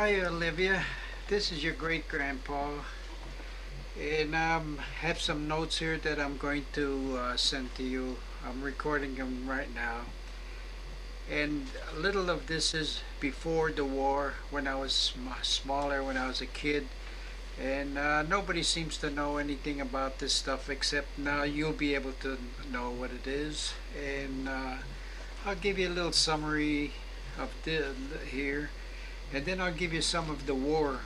Hi, Olivia. This is your great grandpa, and have some notes here that I'm going to send to you. I'm recording them right now, and a little of this is before the war when I was smaller, when I was a kid, and nobody seems to know anything about this stuff except now you'll be able to know what it is, and I'll give you a little summary of the here, and then I'll give you some of the war,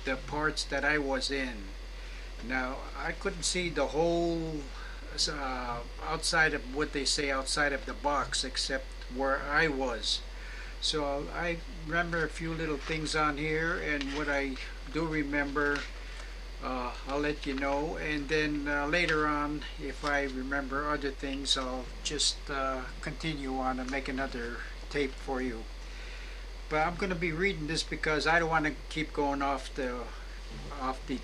the parts that I was in. Now, I couldn't see the whole outside of what they say outside of the box, except where I was. So I remember a few little things on here, and what I do remember, I'll let you know. And then later on, if I remember other things, I'll just continue on and make another tape for you. But I'm going to be reading this because I don't want to keep going off the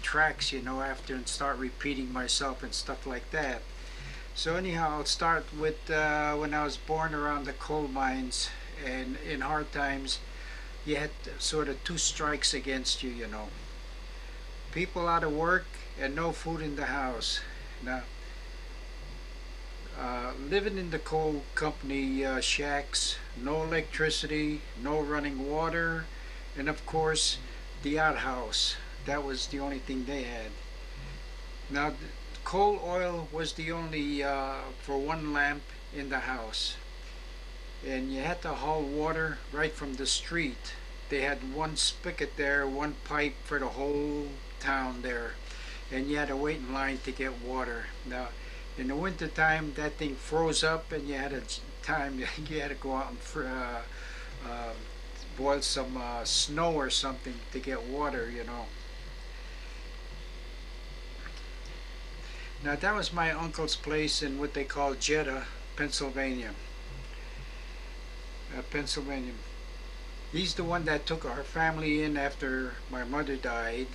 tracks, after and start repeating myself and stuff like that. So anyhow, I'll start with when I was born around the coal mines, and in hard times, you had sort of two strikes against you. People out of work and no food in the house. Now, living in the coal company shacks, no electricity, no running water, and of course, the outhouse. That was the only thing they had. Now, coal oil was the only for one lamp in the house, and you had to haul water right from the street. They had one spigot there, one pipe for the whole town there, and you had to wait in line to get water. Now, in the winter time, that thing froze up, and you had a time you had to go out and uh, boil some snow or something to get water. Now that was my uncle's place in what they call Jetta, Pennsylvania. Pennsylvania. He's the one that took our family in after my mother died,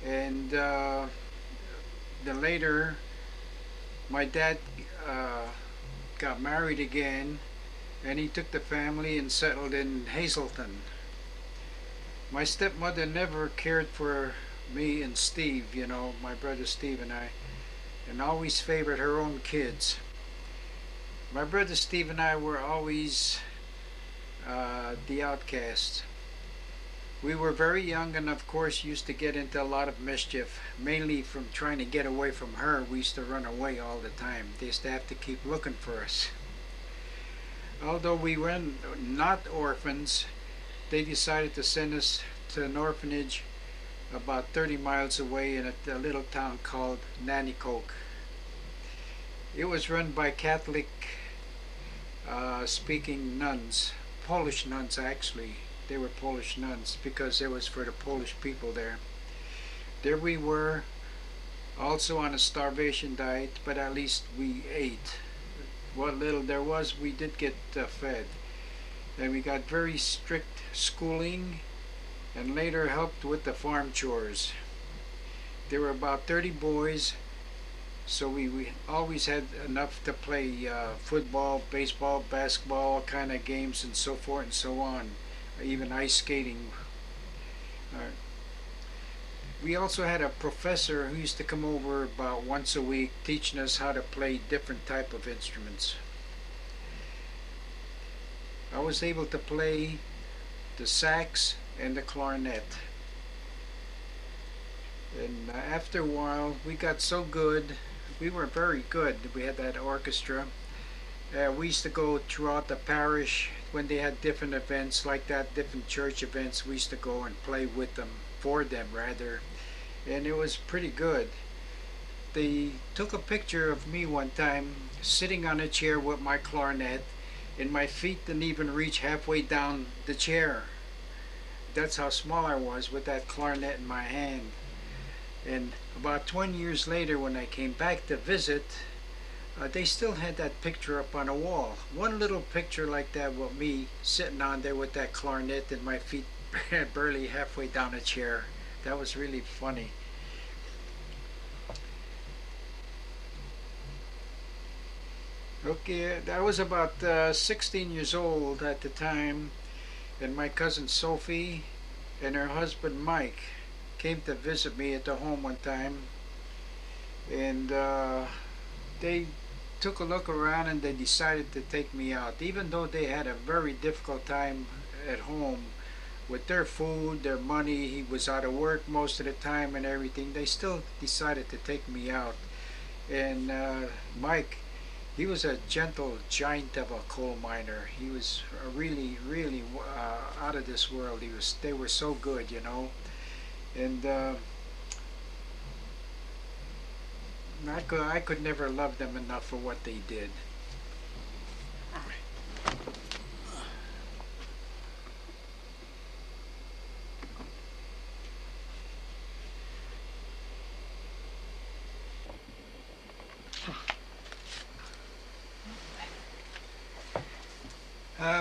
and then later my dad uh, got married again, and he took the family and settled in Hazleton. My stepmother never cared for me and Steve, my brother Steve and I, and always favored her own kids. My brother Steve and I were always the outcasts. We were very young and, of course, used to get into a lot of mischief, mainly from trying to get away from her. We used to run away all the time. They used to have to keep looking for us. Although we were not orphans, they decided to send us to an orphanage about 30 miles away in a little town called Nanticoke. It was run by Catholic speaking nuns, Polish nuns actually. They were Polish nuns because it was for the Polish people there. There we were, also on a starvation diet, but at least we ate. What little there was, we did get fed. And we got very strict schooling and later helped with the farm chores. There were about 30 boys, so we always had enough to play football, baseball, basketball, all kind of games and so forth and so on, even ice skating. Uh, we also had a professor who used to come over about once a week teaching us how to play different type of instruments. I was able to play the sax and the clarinet. And after a while, we got so good. We were very good. We had that orchestra. We used to go throughout the parish when they had different events like that, different church events. We used to go and play with them, for them rather, and it was pretty good. They took a picture of me one time sitting on a chair with my clarinet, and my feet didn't even reach halfway down the chair. That's how small I was with that clarinet in my hand. And about 20 years later, when I came back to visit, they still had that picture up on a wall. One little picture like that with me sitting on there with that clarinet and my feet barely halfway down a chair. That was really funny. Okay, I was about 16 years old at the time, and my cousin Sophie and her husband Mike came to visit me at the home one time, and they took a look around and they decided to take me out, even though they had a very difficult time at home with their food, their money. He was out of work most of the time and everything. They still decided to take me out. And Mike, he was a gentle giant of a coal miner. He was really, really out of this world. They were so good, you know. And I could never love them enough for what they did.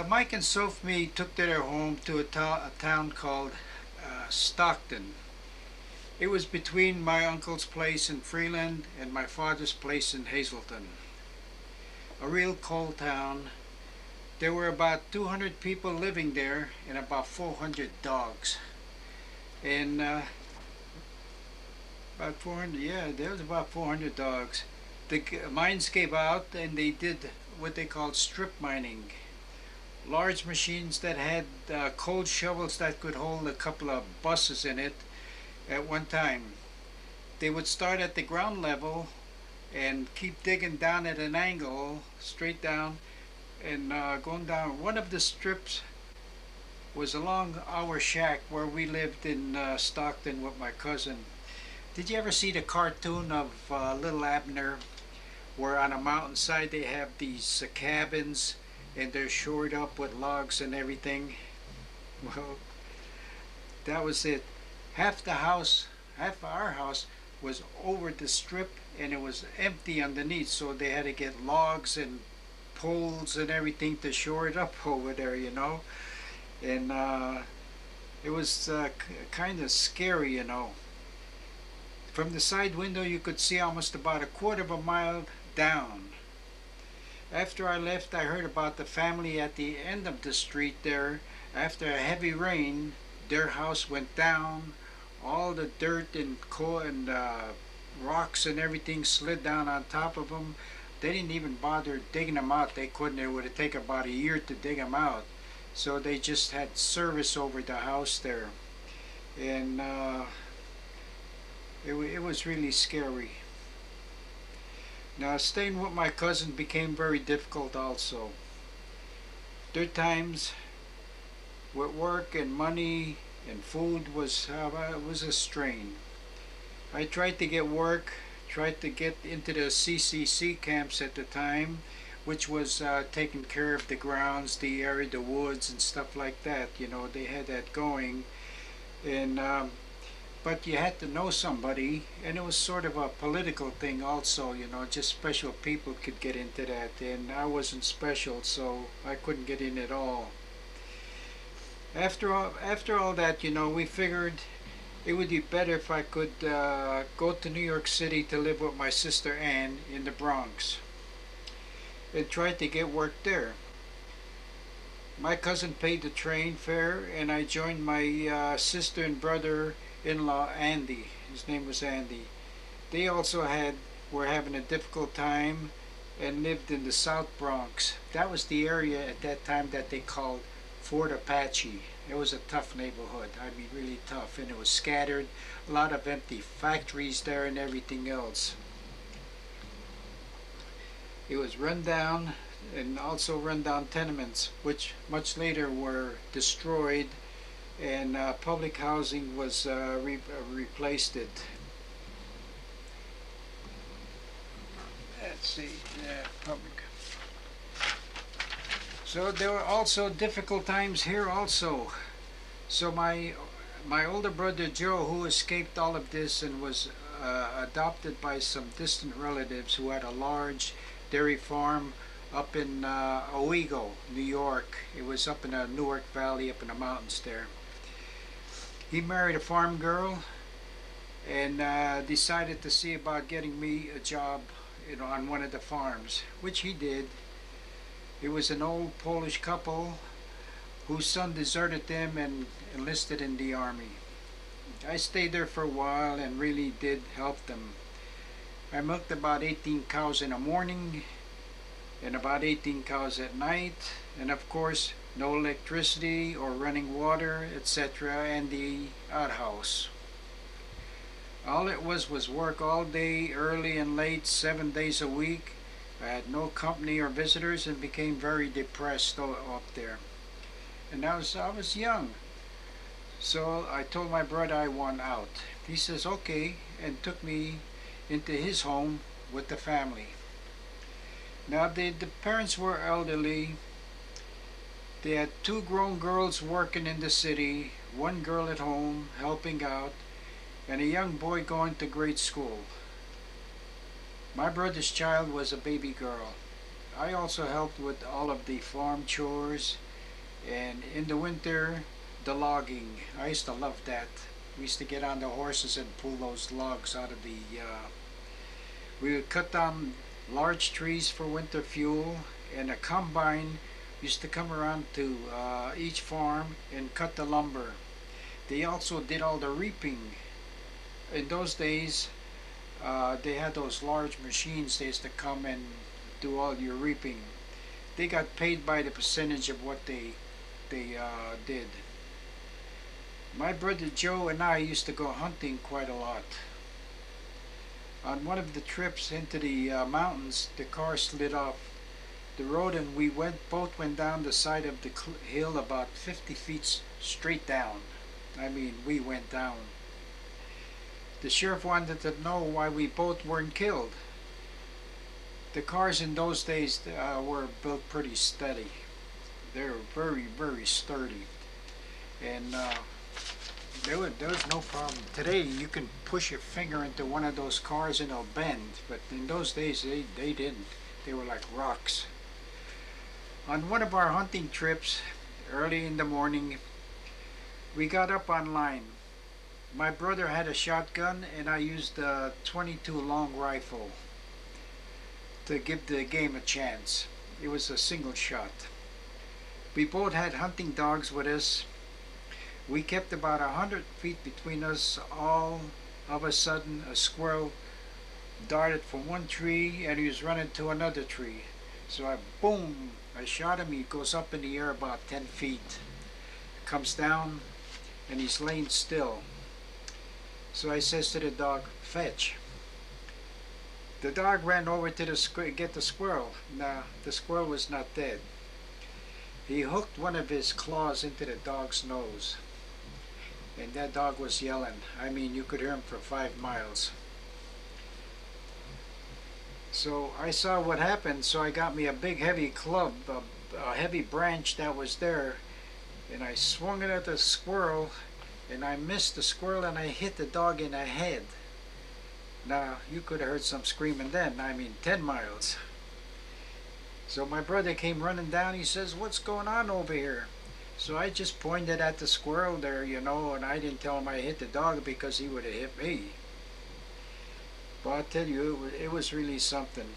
Mike and Sophie took their home to a town called Stockton. It was between my uncle's place in Freeland and my father's place in Hazleton. A real coal town. There were about 200 people living there and about 400 dogs. And about 400, yeah, there was about 400 dogs. The mines gave out and they did what they called strip mining. Large machines that had coal shovels that could hold a couple of buses in it at one time. They would start at the ground level and keep digging down at an angle, straight down, and going down. One of the strips was along our shack where we lived in Stockton with my cousin. Did you ever see the cartoon of Little Abner, where on a mountainside they have these cabins and they're shored up with logs and everything? Well, that was it. Half our house was over the strip and it was empty underneath, so they had to get logs and poles and everything to shore it up over there, you know. And it was kind of scary, you know. From the side window you could see almost about a quarter of a mile down. After I left, I heard about the family at the end of the street there. After a heavy rain, their house went down. All the dirt and coal and rocks and everything slid down on top of them. They didn't even bother digging them out. They couldn't. It would have taken about a year to dig them out. So they just had service over the house there. And it was really scary. Now, staying with my cousin became very difficult also. There are times with work and money and food was a strain. I tried to get work, tried to get into the CCC camps at the time, which was taking care of the grounds, the area, the woods and stuff like that. You know, they had that going. And but you had to know somebody, and it was sort of a political thing also, you know, just special people could get into that, and I wasn't special, so I couldn't get in at all. After all that, you know, we figured it would be better if I could go to New York City to live with my sister Ann in the Bronx and try to get work there. My cousin paid the train fare, and I joined my sister and brother-in-law Andy. His name was Andy. They also were having a difficult time and lived in the South Bronx. That was the area at that time that they called Fort Apache. It was a tough neighborhood. I mean, really tough, and it was scattered. A lot of empty factories there and everything else. It was run down, and also run down tenements, which much later were destroyed, and public housing was replaced it. Let's see, yeah, public. So there were also difficult times here also. So my older brother Joe, who escaped all of this and was adopted by some distant relatives who had a large dairy farm up in Owego, New York. It was up in the Newark Valley, up in the mountains there. He married a farm girl and decided to see about getting me a job, you know, on one of the farms, which he did. It was an old Polish couple. whose son deserted them and enlisted in the army. I stayed there for a while and really did help them. I milked about 18 cows in the morning and about 18 cows at night, and of course no electricity or running water, etc., and the outhouse. All it was work all day, early and late, 7 days a week. I had no company or visitors and became very depressed up there. And I was young. So I told my brother I want out. He says okay and took me into his home with the family. Now the parents were elderly. They had two grown girls working in the city, one girl at home helping out, and a young boy going to grade school. My brother's child was a baby girl. I also helped with all of the farm chores, and in the winter the logging. I used to love that. We used to get on the horses and pull those logs out of the we would cut down large trees for winter fuel, and a combine used to come around to each farm and cut the lumber. They also did all the reaping. In those days they had those large machines. They used to come and do all your reaping. They got paid by the percentage of what they did. My brother Joe and I used to go hunting quite a lot. On one of the trips into the mountains, the car slid off the road and we both went down the side of the hill about 50 feet straight down. I mean, we went down. The sheriff wanted to know why we both weren't killed. The cars in those days were built pretty steady. They were very, very sturdy. And there was no problem. Today you can push your finger into one of those cars and it'll bend, but in those days they didn't. They were like rocks. On one of our hunting trips, early in the morning, we got up on line. My brother had a shotgun and I used a .22 long rifle to give the game a chance. It was a single shot. We both had hunting dogs with us. We kept about 100 feet between us. All of a sudden a squirrel darted from one tree and he was running to another tree. So I shot him. He goes up in the air about 10 feet, comes down, and he's laying still. So I says to the dog, fetch. The dog ran over to get the squirrel. Now the squirrel was not dead. He hooked one of his claws into the dog's nose, and that dog was yelling. I mean, you could hear him for 5 miles. So I saw what happened, so I got me a big heavy club, a heavy branch that was there, and I swung it at the squirrel, and I missed the squirrel and I hit the dog in the head. Now you could have heard some screaming then. I mean, 10 miles. So my brother came running down. He says, what's going on over here? So I just pointed at the squirrel there, you know, and I didn't tell him I hit the dog because he would have hit me. But I tell you, it was really something.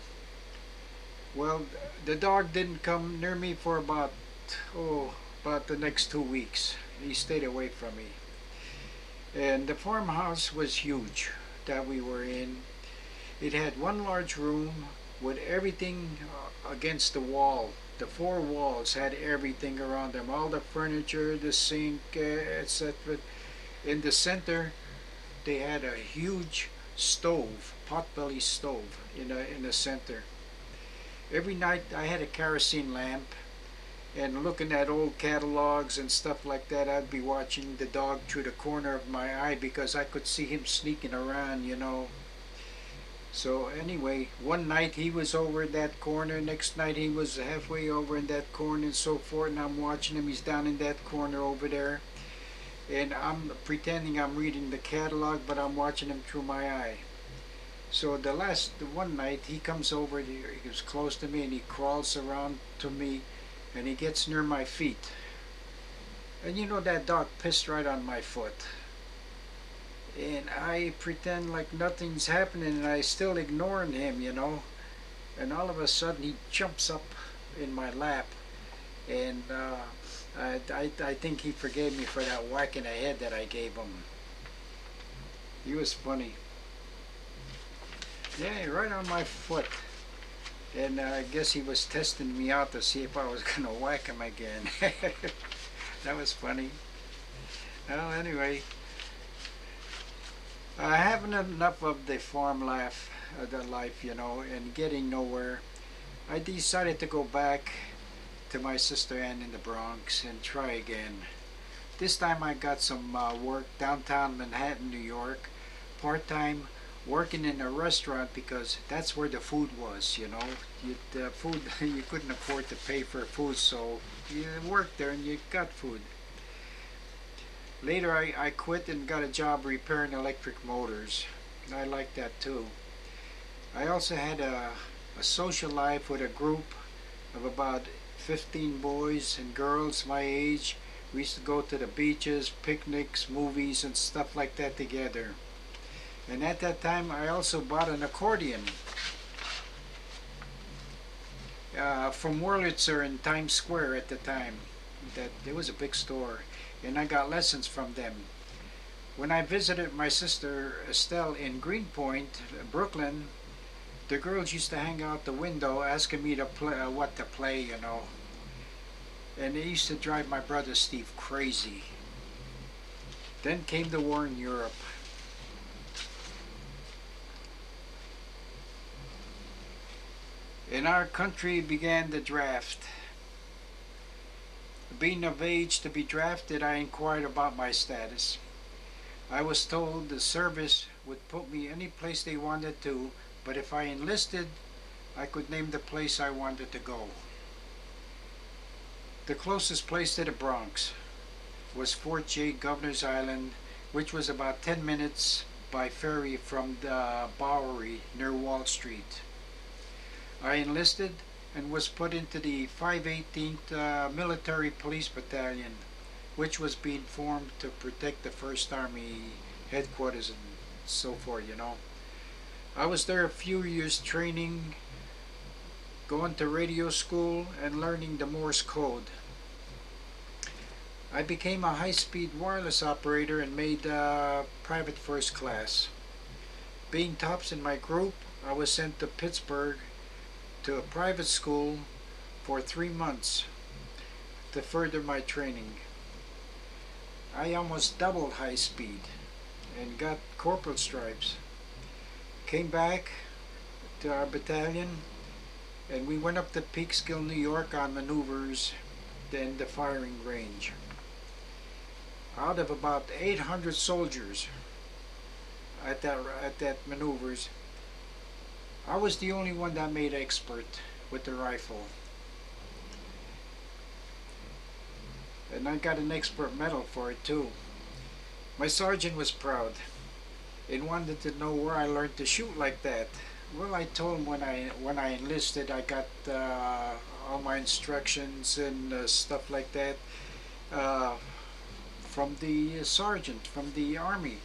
Well, the dog didn't come near me for about the next 2 weeks. He stayed away from me. And the farmhouse was huge that we were in. It had one large room with everything against the wall. The 4 walls had everything around them, all the furniture, the sink, etc. In the center, they had a huge stove, potbelly stove in the center. Every night I had a kerosene lamp, and looking at old catalogs and stuff like that, I'd be watching the dog through the corner of my eye because I could see him sneaking around, you know. So anyway, one night he was over in that corner, next night he was halfway over in that corner and so forth, and I'm watching him, he's down in that corner over there. And I'm pretending I'm reading the catalog, but I'm watching him through my eye. So the one night he comes over, he was close to me and he crawls around to me and he gets near my feet. And you know, that dog pissed right on my foot. And I pretend like nothing's happening and I still ignoring him, you know. And all of a sudden he jumps up in my lap and I think he forgave me for that whack in the head that I gave him. He was funny. Yeah, right on my foot. And I guess he was testing me out to see if I was going to whack him again. That was funny. Well, anyway, having enough of the farm life, and getting nowhere, I decided to go back to my sister Ann in the Bronx and try again. This time I got some work downtown Manhattan, New York, part-time, working in a restaurant because that's where the food was, The food, you couldn't afford to pay for food, so you worked there and you got food. Later I quit and got a job repairing electric motors. I liked that too. I also had a social life with a group of about 15 boys and girls my age. We used to go to the beaches, picnics, movies, and stuff like that together. And at that time, I also bought an accordion from Wurlitzer in Times Square at the time. That there was a big store, and I got lessons from them. When I visited my sister Estelle in Greenpoint, Brooklyn, the girls used to hang out the window asking me to play what to play, And it used to drive my brother Steve crazy. Then came the war in Europe. In our country began the draft. Being of age to be drafted, I inquired about my status. I was told the service would put me any place they wanted to, but if I enlisted, I could name the place I wanted to go. The closest place to the Bronx was Fort J. Governor's Island, which was about 10 minutes by ferry from the Bowery near Wall Street. I enlisted and was put into the 518th Military Police Battalion, which was being formed to protect the 1st Army headquarters and so forth, I was there a few years training, going to radio school and learning the Morse code. I became a high-speed wireless operator and made private first class. Being tops in my group, I was sent to Pittsburgh to a private school for 3 months to further my training. I almost doubled high speed and got corporal stripes. Came back to our battalion and we went up to Peekskill, New York on maneuvers, then the firing range. Out of about 800 soldiers at that maneuvers, I was the only one that made expert with the rifle. And I got an expert medal for it too. My sergeant was proud and wanted to know where I learned to shoot like that. Well, I told him when I enlisted, I got all my instructions and stuff like that from the sergeant, from the Army.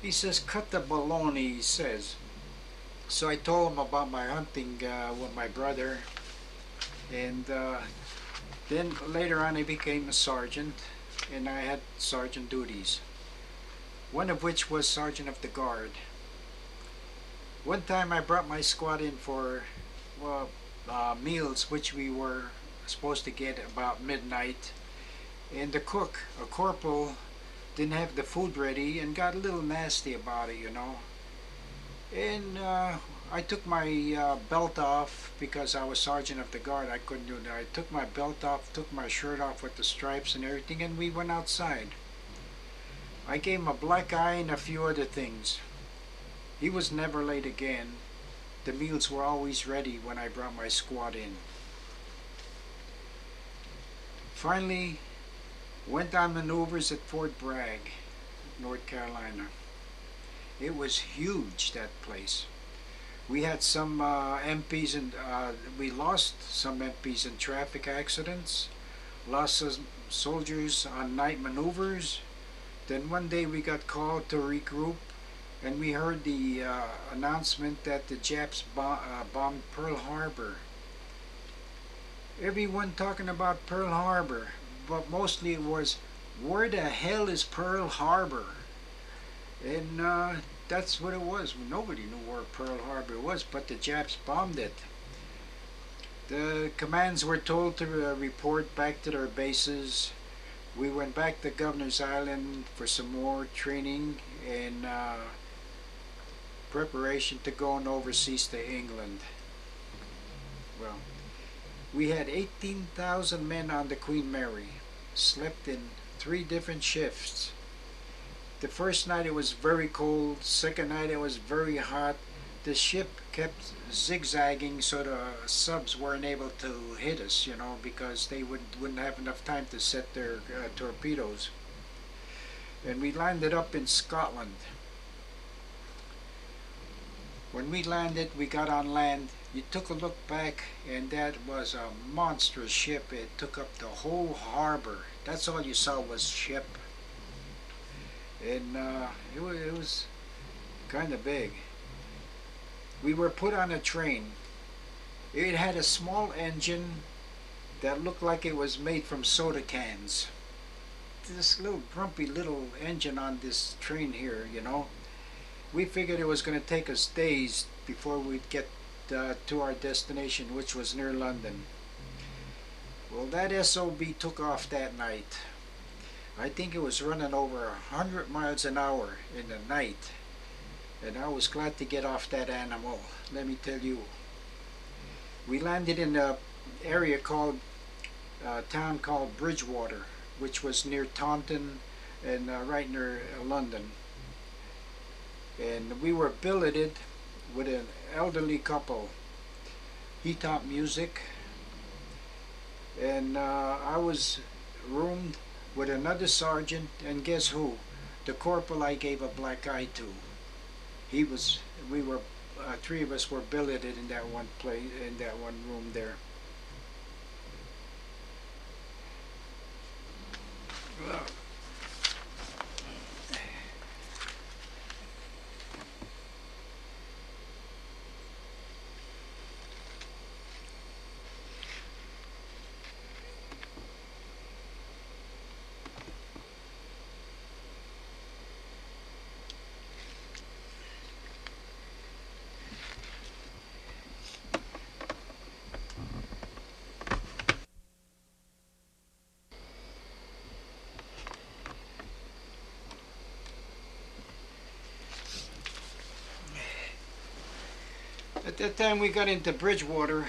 He says, "Cut the baloney," he says. So I told him about my hunting with my brother, and then later on I became a sergeant, and I had sergeant duties, one of which was sergeant of the guard. One time I brought my squad in for meals, which we were supposed to get about midnight, and the cook, a corporal, didn't have the food ready and got a little nasty about it, And I took my belt off because I was sergeant of the guard. I couldn't do that. I took my belt off, took my shirt off with the stripes and everything, and we went outside. I gave him a black eye and a few other things. He was never late again. The meals were always ready when I brought my squad in. Finally, went on maneuvers at Fort Bragg, North Carolina. It was huge, that place. We had some MPs and we lost some MPs in traffic accidents, lost some soldiers on night maneuvers. Then one day we got called to regroup, and we heard the announcement that the Japs bombed Pearl Harbor. Everyone talking about Pearl Harbor, but mostly it was, where the hell is Pearl Harbor? And that's what it was. Nobody knew where Pearl Harbor was, but the Japs bombed it. The commands were told to report back to their bases. We went back to Governor's Island for some more training and preparation to going overseas to England. Well, we had 18,000 men on the Queen Mary, slept in 3 different shifts. The first night it was very cold, second night it was very hot. The ship kept zigzagging so the subs weren't able to hit us, because they wouldn't have enough time to set their torpedoes. And we landed up in Scotland. When we landed, we got on land. You took a look back, and that was a monstrous ship. It took up the whole harbor. That's all you saw was ship. And it was kind of big. We were put on a train. It had a small engine that looked like it was made from soda cans. This little grumpy little engine on this train here, We figured it was going to take us days before we'd get to our destination, which was near London. Well, that SOB took off that night. I think it was running over 100 miles an hour in the night. And I was glad to get off that animal, let me tell you. We landed in a area called, a town called Bridgewater, which was near Taunton and right near London. And we were billeted with an elderly couple. He taught music, and I was roomed with another sergeant, and guess who? The corporal I gave a black eye to. We were 3 of us were billeted in that one place, in that one room there. Well, at that time we got into Bridgewater,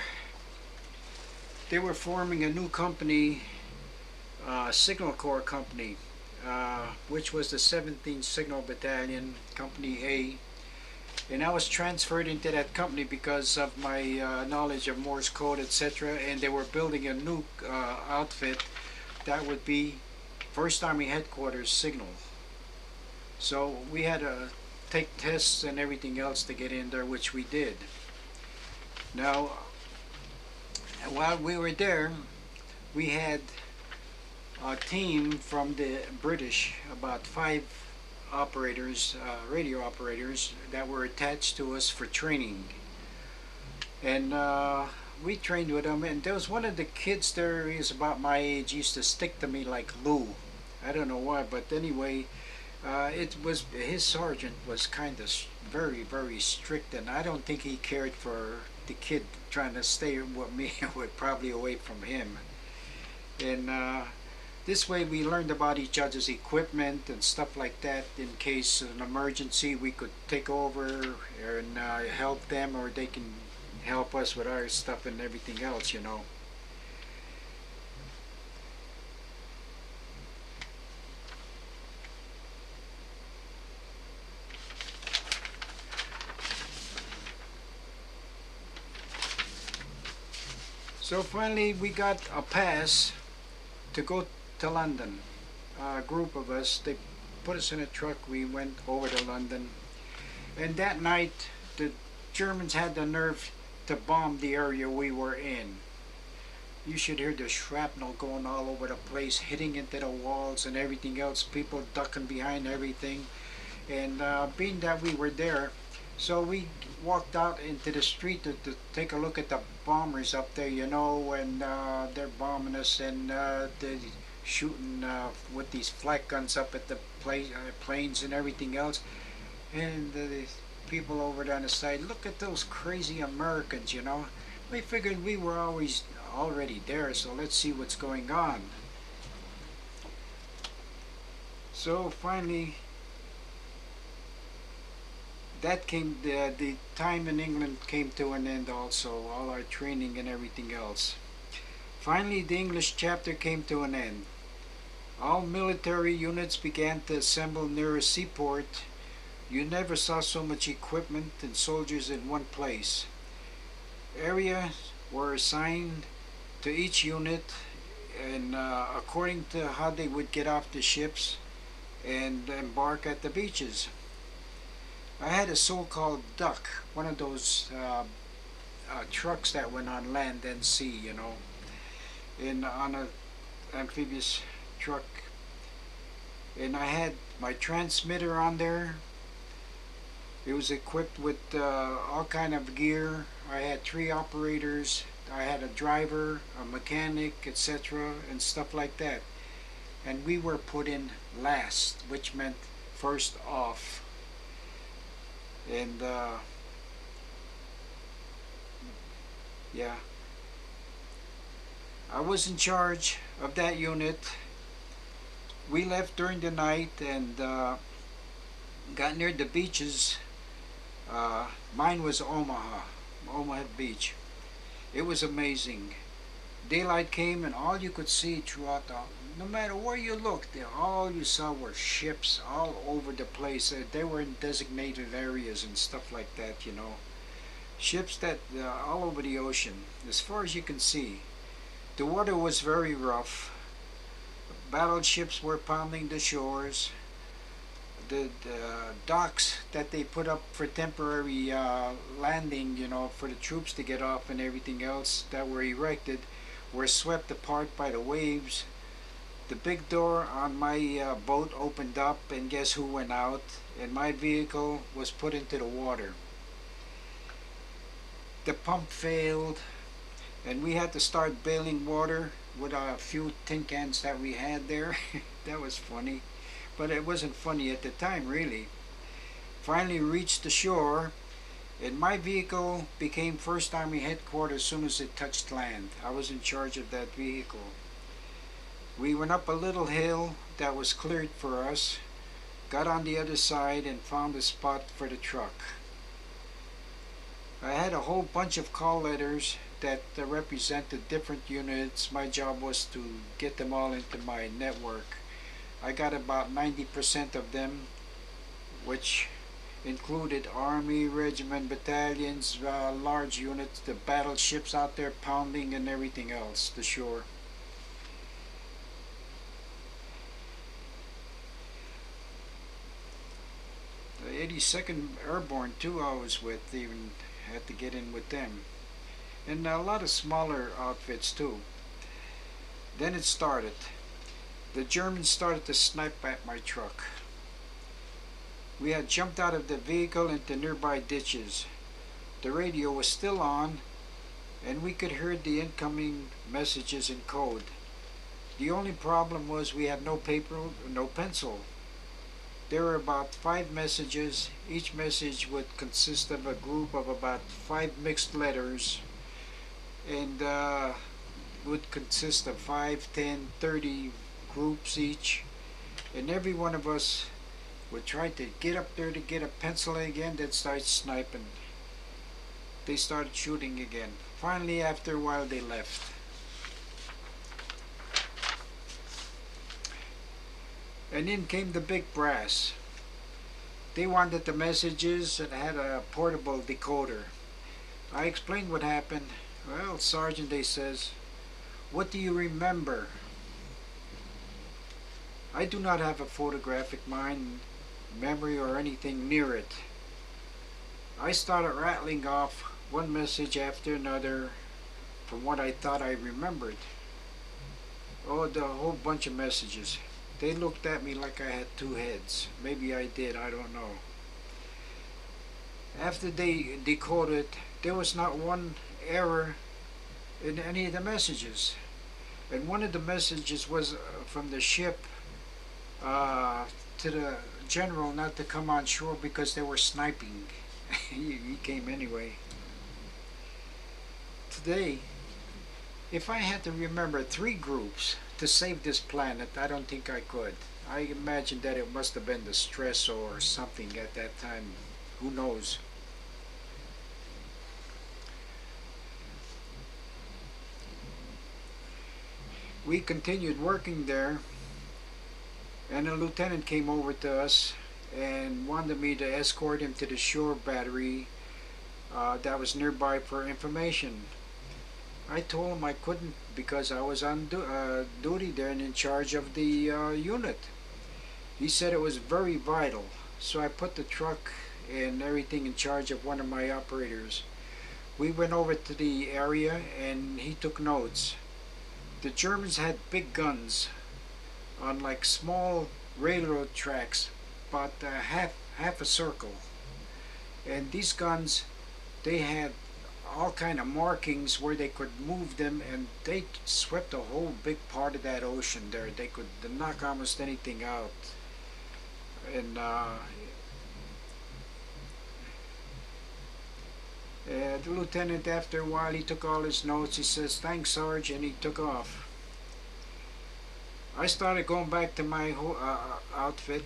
they were forming a new company, Signal Corps Company, which was the 17th Signal Battalion, Company A. And I was transferred into that company because of my knowledge of Morse code, etc. And they were building a new outfit that would be 1st Army Headquarters Signal. So we had to take tests and everything else to get in there, which we did. Now, while we were there, we had a team from the British, about 5 operators, radio operators, that were attached to us for training. And we trained with them, and there was one of the kids there, he was about my age, used to stick to me like glue. I don't know why, but anyway, it was, his sergeant was kind of very, very strict, and I don't think he cared for the kid trying to stay with me, with probably away from him. And this way we learned about each other's equipment and stuff like that. In case of an emergency, we could take over and help them, or they can help us with our stuff and everything else, So finally we got a pass to go to London. A group of us, they put us in a truck, we went over to London. And that night the Germans had the nerve to bomb the area we were in. You should hear the shrapnel going all over the place, hitting into the walls and everything else, people ducking behind everything. And being that we were there, so we walked out into the street to take a look at the bombers up there, and they're bombing us, and the shooting with these flak guns up at the planes and everything else. And the people over there on the side, look at those crazy Americans, you know. We figured we were always already there, so let's see what's going on. So finally, that came, the time in England came to an end also, all our training and everything else. Finally, the English chapter came to an end. All military units began to assemble near a seaport. You never saw so much equipment and soldiers in one place. Areas were assigned to each unit, and according to how they would get off the ships and embark at the beaches. I had a so-called duck, one of those trucks that went on land and sea, you know, on a amphibious truck, and I had my transmitter on there. It was equipped with all kind of gear. I had 3 operators. I had a driver, a mechanic, etc., and stuff like that. And we were put in last, which meant first off. And yeah, I was in charge of that unit. We left during the night and got near the beaches. Mine was Omaha Beach. It was amazing. Daylight came and all you could see throughout no matter where you looked, all you saw were ships all over the place. They were in designated areas and stuff like that, you know. Ships that all over the ocean, as far as you can see. The water was very rough. Battleships were pounding the shores. The docks that they put up for temporary landing, you know, for the troops to get off and everything else that were erected, were swept apart by the waves. The big door on my boat opened up, and guess who went out? And my vehicle was put into the water. The pump failed, and we had to start bailing water with a few tin cans that we had there. That was funny. But it wasn't funny at the time, really. Finally reached the shore, and my vehicle became 1st Army Headquarters as soon as it touched land. I was in charge of that vehicle. We went up a little hill that was cleared for us, got on the other side, and found a spot for the truck. I had a whole bunch of call letters that represented different units. My job was to get them all into my network. I got about 90% of them, which included army, regiment, battalions, large units, the battleships out there pounding and everything else, the shore. The 82nd Airborne too I was with, even had to get in with them. And a lot of smaller outfits too. Then it started. The Germans started to snipe at my truck. We had jumped out of the vehicle into nearby ditches. The radio was still on, and we could hear the incoming messages in code. The only problem was we had no paper, no pencil. There were about 5 messages. Each message would consist of a group of about 5 mixed letters, and would consist of 5, 10, 30 groups each, and every one of us would try to get up there to get a pencil again, then start sniping. They started shooting again. Finally, after a while, they left. And in came the big brass. They wanted the messages and had a portable decoder. I explained what happened. Well, Sergeant, they says, what do you remember? I do not have a photographic memory or anything near it. I started rattling off one message after another from what I thought I remembered. Oh, the whole bunch of messages. They looked at me like I had 2 heads. Maybe I did, I don't know. After they decoded, there was not one error in any of the messages. And one of the messages was from the ship uh, to the general not to come on shore because they were sniping. He came anyway. Today, if I had to remember three groups to save this planet, I don't think I could. I imagine that it must have been the stress or something at that time. Who knows? We continued working there, and a lieutenant came over to us and wanted me to escort him to the shore battery that was nearby for information. I told him I couldn't because I was on duty there and in charge of the unit. He said it was very vital, so I put the truck and everything in charge of one of my operators. We went over to the area and he took notes. The Germans had big guns on like small railroad tracks, about half a circle. And these guns, they had all kind of markings where they could move them, and they swept a whole big part of that ocean there. They could knock almost anything out. And the lieutenant, after a while, he took all his notes. He says, "Thanks, Sarge," and he took off. I started going back to my outfit,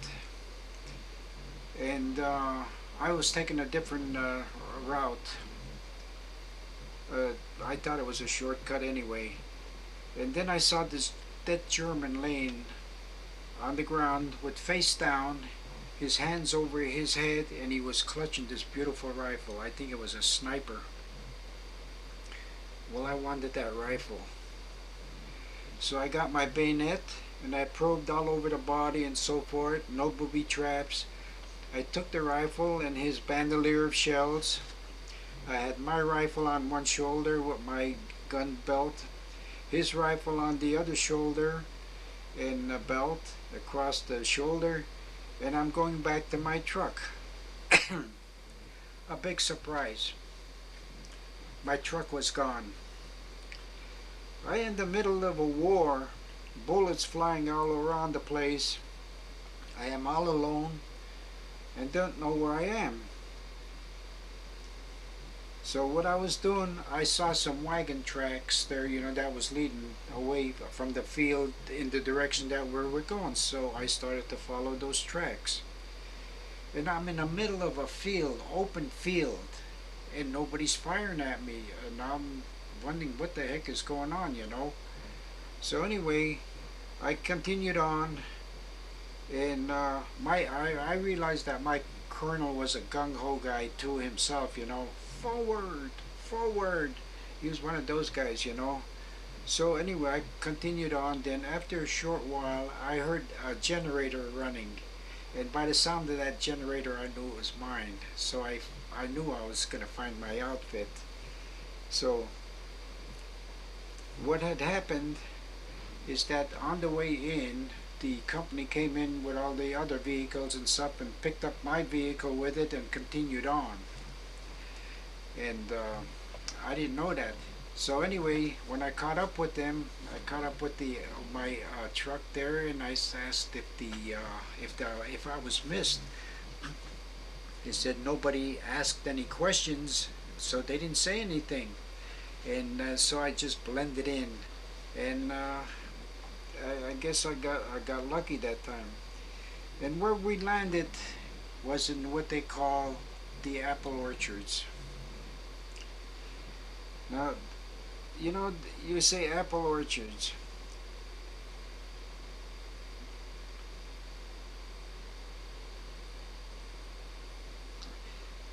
and I was taking a different route. I thought it was a shortcut anyway. And then I saw this dead German laying on the ground with face down, his hands over his head, and he was clutching this beautiful rifle. I think it was a sniper. Well, I wanted that rifle. So I got my bayonet and I probed all over the body and so forth, no booby traps. I took the rifle and his bandolier of shells. I had my rifle on one shoulder with my gun belt, his rifle on the other shoulder, and a belt across the shoulder, and I'm going back to my truck. A big surprise. My truck was gone. I in the middle of a war, bullets flying all around the place. I am all alone and don't know where I am. So what I was doing, I saw some wagon tracks there, that was leading away from the field in the direction that we were going. So I started to follow those tracks. And I'm in the middle of a field, open field, and nobody's firing at me. And I'm wondering what the heck is going on. So anyway, I continued on, and I realized that my colonel was a gung-ho guy too himself. Forward, forward. He was one of those guys. So anyway, I continued on. Then after a short while, I heard a generator running, and by the sound of that generator, I knew it was mine. So I knew I was going to find my outfit. So what had happened is that on the way in, the company came in with all the other vehicles and stuff and picked up my vehicle with it and continued on. And I didn't know that. So anyway, when I caught up with them, I caught up with my truck there, and I asked if I was missed. They said nobody asked any questions, so they didn't say anything. And so I just blended in, and I guess I got lucky that time. And where we landed was in what they call the apple orchards. Now, you say apple orchards.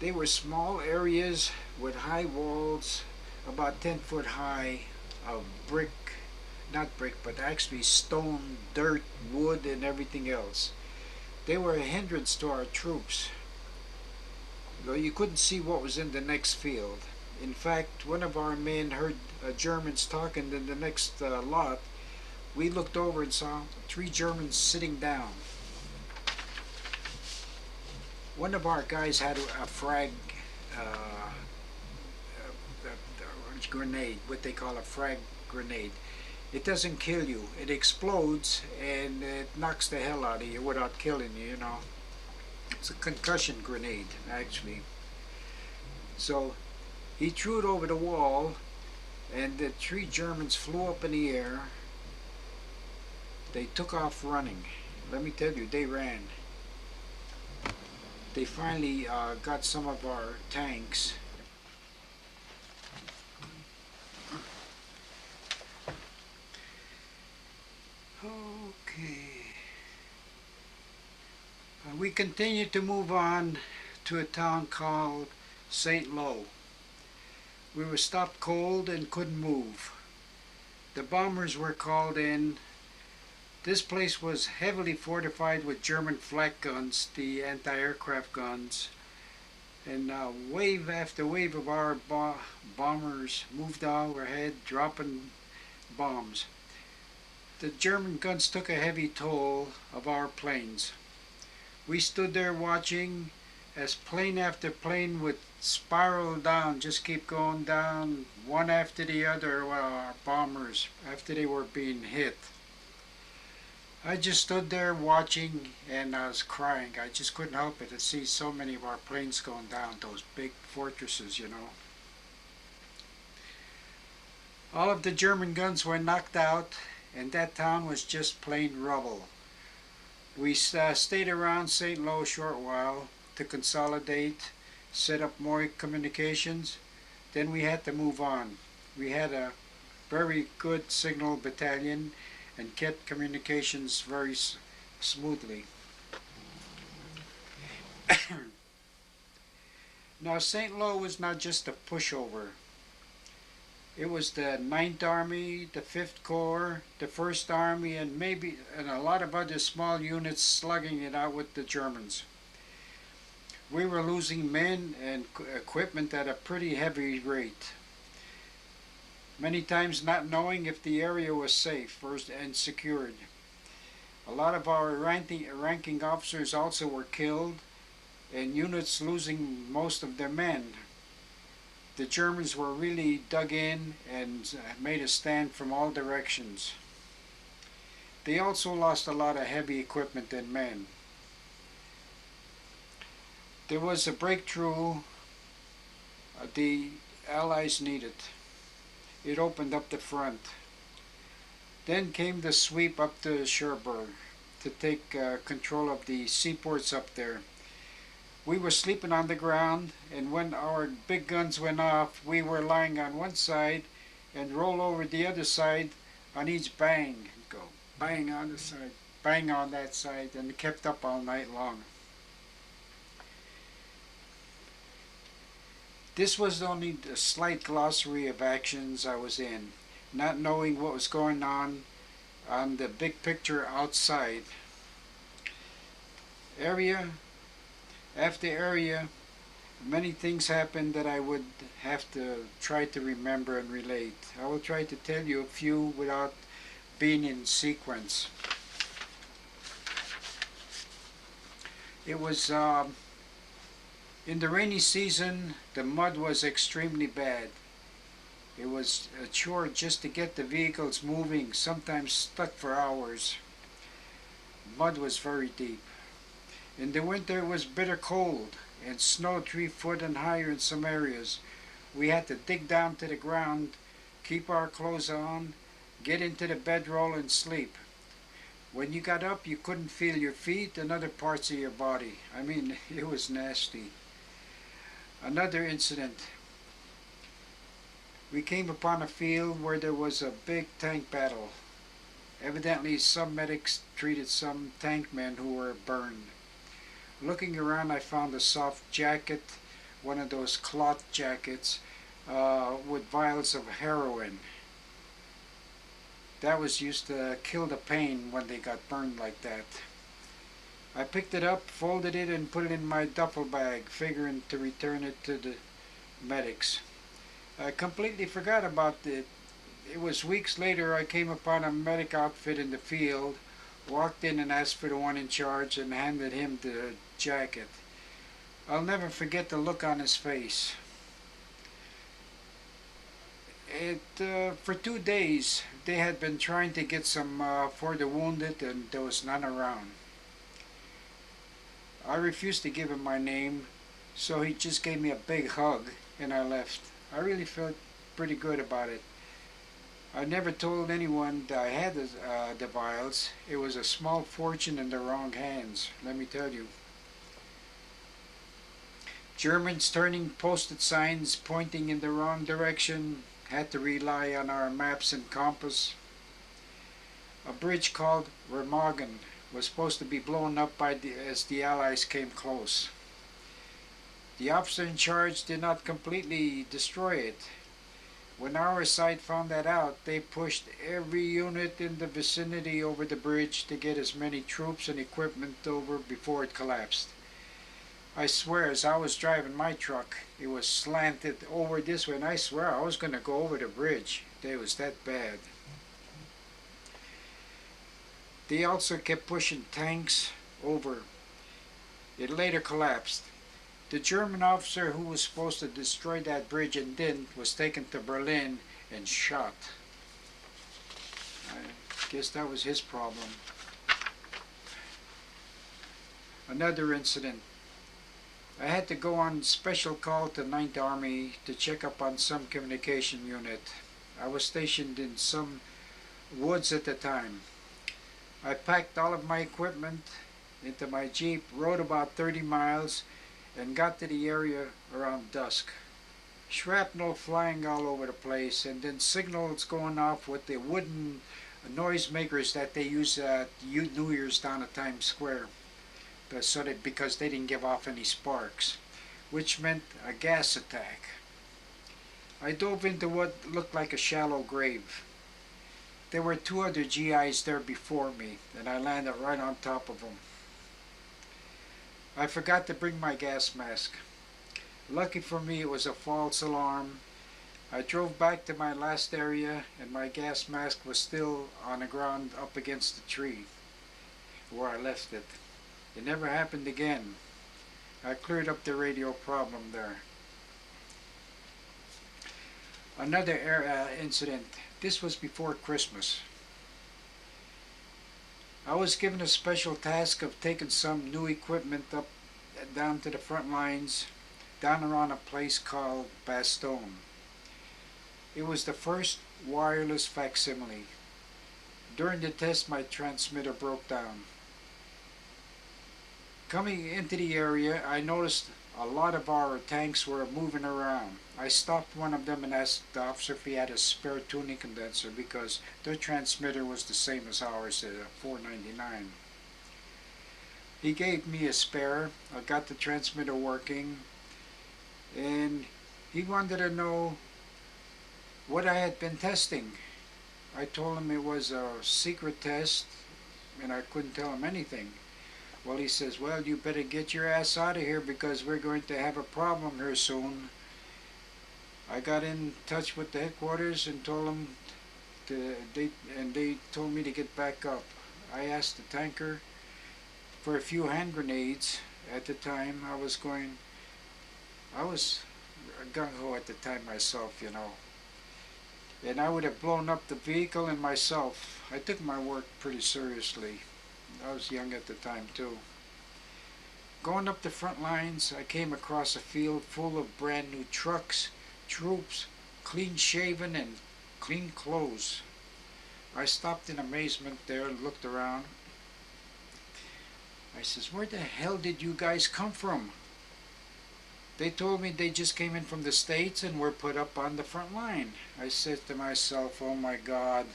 They were small areas with high walls, about 10 foot high, of brick, not brick, but actually stone, dirt, wood, and everything else. They were a hindrance to our troops, though you couldn't see what was in the next field. In fact, one of our men heard Germans talking in the next lot. We looked over and saw 3 Germans sitting down. One of our guys had a frag grenade, what they call a frag grenade. It doesn't kill you. It explodes and it knocks the hell out of you without killing you, you know. It's a concussion grenade, actually. So he threw it over the wall, and the three Germans flew up in the air. They took off running. Let me tell you, they ran. They finally got some of our tanks. Okay. We continued to move on to a town called St. Lo. We were stopped cold and couldn't move. The bombers were called in. This place was heavily fortified with German flak guns, the anti-aircraft guns, and wave after wave of our bombers moved overhead, dropping bombs. The German guns took a heavy toll of our planes. We stood there watching as plane after plane would spiral down, just keep going down, one after the other, our bombers, after they were being hit. I just stood there watching, and I was crying. I just couldn't help it to see so many of our planes going down, those big fortresses, you know. All of the German guns were knocked out, and that town was just plain rubble. We stayed around St. Lo a short while to consolidate, set up more communications. Then we had to move on. We had a very good signal battalion and kept communications very smoothly. Now, St. Lo was not just a pushover. It was the 9th Army, the 5th Corps, the 1st Army, and a lot of other small units slugging it out with the Germans. We were losing men and equipment at a pretty heavy rate. Many times not knowing if the area was safe and secured. A lot of our ranking officers also were killed, and units losing most of their men. The Germans were really dug in and made a stand from all directions. They also lost a lot of heavy equipment and men. There was a breakthrough the Allies needed. It opened up the front. Then came the sweep up to Cherbourg to take control of the seaports up there. We were sleeping on the ground, and when our big guns went off, we were lying on one side and roll over the other side on each bang. Go bang on the side, bang on that side, and it kept up all night long. This was only a slight glossary of actions I was in, not knowing what was going on the big picture outside. Area after area, many things happened that I would have to try to remember and relate. I will try to tell you a few without being in sequence. It was in the rainy season, the mud was extremely bad. It was a chore just to get the vehicles moving, sometimes stuck for hours. Mud was very deep. In the winter it was bitter cold and snow 3 foot and higher in some areas. We had to dig down to the ground, keep our clothes on, get into the bedroll and sleep. When you got up, you couldn't feel your feet and other parts of your body. I mean, it was nasty. Another incident. We came upon a field where there was a big tank battle. Evidently, some medics treated some tank men who were burned. Looking around, I found a soft jacket, one of those cloth jackets, with vials of heroin. That was used to kill the pain when they got burned like that. I picked it up, folded it, and put it in my duffel bag, figuring to return it to the medics. I completely forgot about it. It was weeks later I came upon a medic outfit in the field, walked in and asked for the one in charge and handed him the jacket. I'll never forget the look on his face. for 2 days they had been trying to get some for the wounded, and there was none around. I refused to give him my name, so he just gave me a big hug and I left. I really felt pretty good about it. I never told anyone that I had the vials. It was a small fortune in the wrong hands, let me tell you. Germans turning posted signs pointing in the wrong direction, had to rely on our maps and compass. A bridge called Remagen was supposed to be blown up as the Allies came close. The officer in charge did not completely destroy it. When our side found that out, they pushed every unit in the vicinity over the bridge to get as many troops and equipment over before it collapsed. I swear, as I was driving my truck, it was slanted over this way, and I swear I was going to go over the bridge. It was that bad. They also kept pushing tanks over. It later collapsed. The German officer who was supposed to destroy that bridge and didn't was taken to Berlin and shot. I guess that was his problem. Another incident. I had to go on special call to 9th Army to check up on some communication unit. I was stationed in some woods at the time. I packed all of my equipment into my Jeep, rode about 30 miles, and got to the area around dusk. Shrapnel flying all over the place, and then signals going off with the wooden noisemakers that they use at New Year's down at Times Square. Because they didn't give off any sparks, which meant a gas attack. I dove into what looked like a shallow grave. There were 2 other GIs there before me, and I landed right on top of them. I forgot to bring my gas mask. Lucky for me, it was a false alarm. I drove back to my last area, and my gas mask was still on the ground up against the tree where I left it. It never happened again. I cleared up the radio problem there. Another incident. This was before Christmas. I was given a special task of taking some new equipment up down to the front lines, down around a place called Bastogne. It was the first wireless facsimile. During the test, my transmitter broke down. Coming into the area, I noticed a lot of our tanks were moving around. I stopped one of them and asked the officer if he had a spare tuning condenser because their transmitter was the same as ours, at 499. He gave me a spare. I got the transmitter working, and he wanted to know what I had been testing. I told him it was a secret test and I couldn't tell him anything. Well, he says, well, you better get your ass out of here because we're going to have a problem here soon. I got in touch with the headquarters and told them they told me to get back up. I asked the tanker for a few hand grenades. At the time, I was gung-ho at the time myself, you know. And I would have blown up the vehicle and myself. I took my work pretty seriously. I was young at the time too. Going up the front lines, I came across a field full of brand new trucks, troops, clean shaven and clean clothes. I stopped in amazement there and looked around. I says, where the hell did you guys come from? They told me they just came in from the States and were put up on the front line. I said to myself, oh my God.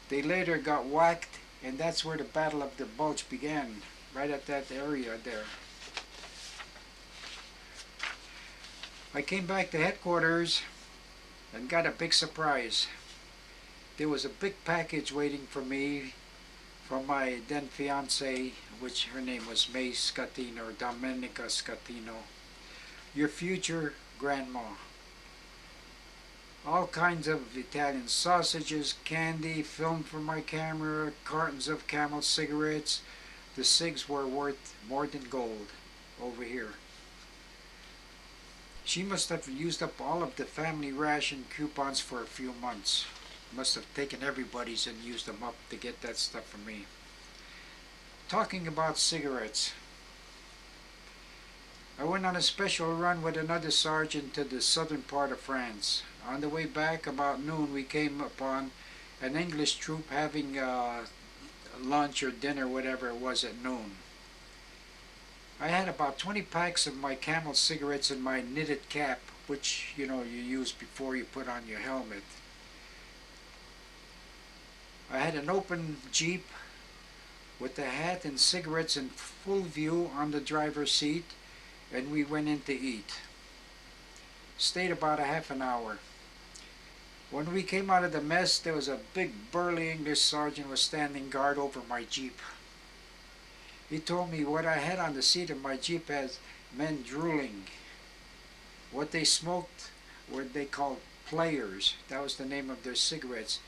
They later got whacked, and that's where the Battle of the Bulge began, right at that area there. I came back to headquarters and got a big surprise. There was a big package waiting for me from my then fiancée, which her name was May Scatino, or Domenica Scatino, your future grandma. All kinds of Italian sausages, candy, film for my camera, cartons of Camel cigarettes. The cigs were worth more than gold over here. She must have used up all of the family ration coupons for a few months. Must have taken everybody's and used them up to get that stuff for me. Talking about cigarettes, I went on a special run with another sergeant to the southern part of France. On the way back, about noon, we came upon an English troop having lunch or dinner, whatever it was, at noon. I had about 20 packs of my Camel cigarettes in my knitted cap, which you use before you put on your helmet. I had an open Jeep with the hat and cigarettes in full view on the driver's seat, and we went in to eat. Stayed about a half an hour. When we came out of the mess, there was a big burly English sergeant was standing guard over my Jeep. He told me what I had on the seat of my Jeep has men drooling. What they smoked were they called players. That was the name of their cigarettes.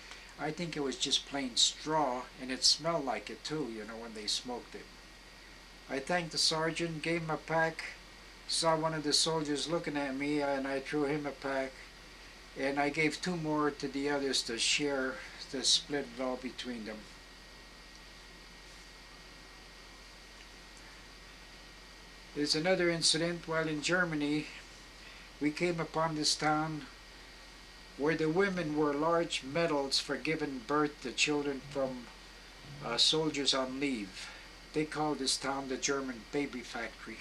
I think it was just plain straw, and it smelled like it too, when they smoked it. I thanked the sergeant, gave him a pack, saw one of the soldiers looking at me, and I threw him a pack, and I gave two more to the others to share, to split it all between them. There's another incident. While in Germany, we came upon this town where the women wore large medals for giving birth to children from soldiers on leave. They called this town the German Baby Factory.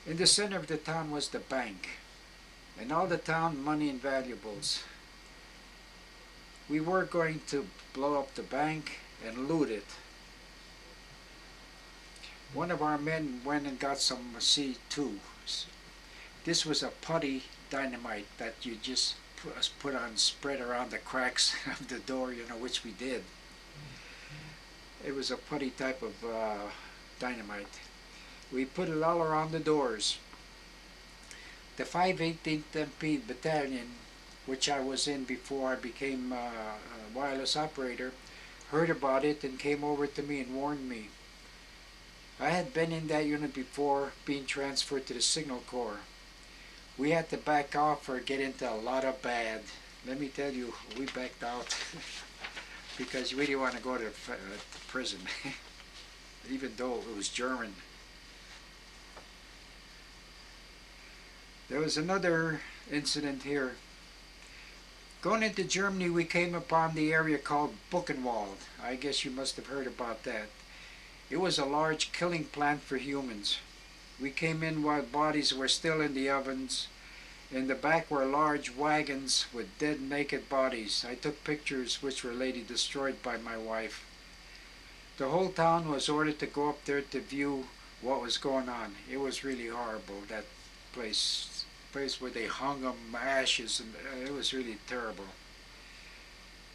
In the center of the town was the bank, and all the town money and valuables. We were going to blow up the bank and loot it. One of our men went and got some C2. This was a putty dynamite that you just spread around the cracks of the door, which we did. It was a putty type of dynamite. We put it all around the doors. The 518th MP Battalion, which I was in before I became a wireless operator, heard about it and came over to me and warned me. I had been in that unit before, being transferred to the Signal Corps. We had to back off or get into a lot of bad. Let me tell you, we backed out because we didn't want to go to prison, even though it was German. There was another incident here. Going into Germany, we came upon the area called Buchenwald. I guess you must have heard about that. It was a large killing plant for humans. We came in while bodies were still in the ovens. In the back were large wagons with dead, naked bodies. I took pictures which were later destroyed by my wife. The whole town was ordered to go up there to view what was going on. It was really horrible, that place where they hung them ashes, and it was really terrible.